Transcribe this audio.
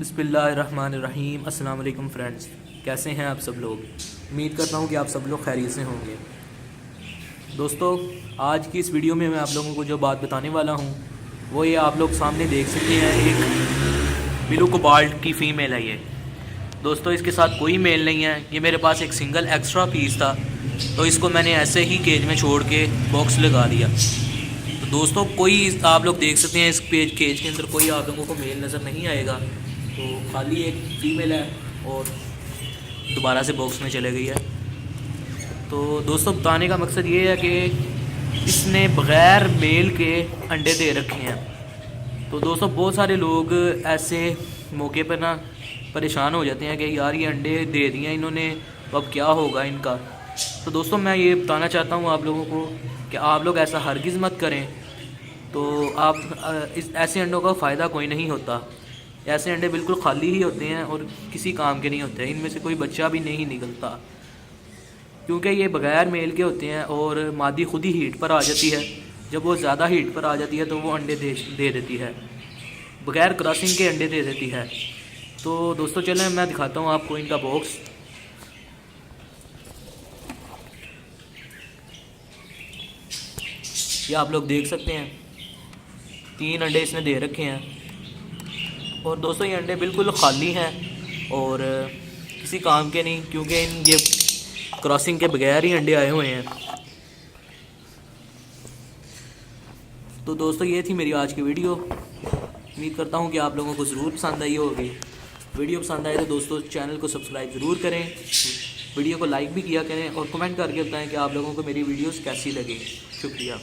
बिस्मिल्लाहिर्रहमानिर्रहीम। अस्सलाम वालेकुम फ्रेंड्स, कैसे हैं आप सब लोग। उम्मीद करता हूँ कि आप सब लोग खैरियत से होंगे। दोस्तों, आज की इस वीडियो में मैं आप लोगों को जो बात बताने वाला हूँ वो ये आप लोग सामने देख सकते हैं। एक ब्लू कोबाल्ट की फ़ीमेल है ये। दोस्तों, इसके साथ कोई मेल नहीं है। ये मेरे पास एक सिंगल एक्स्ट्रा पीस था, तो इसको मैंने ऐसे ही केज में छोड़ के बॉक्स लगा दिया। तो दोस्तों, कोई आप लोग देख सकते हैं इस केज के अंदर कोई आप लोगों को मेल नज़र नहीं आएगा। तो खाली एक फीमेल है और दोबारा से बॉक्स में चले गई है। तो दोस्तों, बताने का मकसद ये है कि इसने बग़ैर मेल के अंडे दे रखे हैं। तो दोस्तों, बहुत सारे लोग ऐसे मौके पर ना परेशान हो जाते हैं कि यार ये अंडे दे दिए इन्होंने, तो अब क्या होगा इनका। तो दोस्तों, मैं ये बताना चाहता हूँ आप लोगों को कि आप लोग ऐसा हरगिज़ मत करें। तो आप इस ऐसे अंडों का फ़ायदा कोई नहीं होता। ऐसे अंडे बिल्कुल खाली ही होते हैं और किसी काम के नहीं होते। इनमें से कोई बच्चा भी नहीं निकलता, क्योंकि ये बग़ैर मेल के होते हैं और मादी खुद ही हीट पर आ जाती है। जब वो ज़्यादा हीट पर आ जाती है तो वो अंडे दे देती है, बग़ैर क्रॉसिंग के अंडे दे देती है। तो दोस्तों, चलें मैं दिखाता हूँ आपको इनका बॉक्स। ये आप लोग देख सकते हैं, 3 अंडे इसने दे रखे हैं। और दोस्तों, ये अंडे बिल्कुल ख़ाली हैं और किसी काम के नहीं, क्योंकि ये क्रॉसिंग के बगैर ही अंडे आए हुए हैं। तो दोस्तों, ये थी मेरी आज की वीडियो। उम्मीद करता हूँ कि आप लोगों को ज़रूर पसंद आई होगी। वीडियो पसंद आए तो दोस्तों चैनल को सब्सक्राइब ज़रूर करें, वीडियो को लाइक भी किया करें और कमेंट करके बताएं कि आप लोगों को मेरी वीडियोस कैसी लगी। शुक्रिया।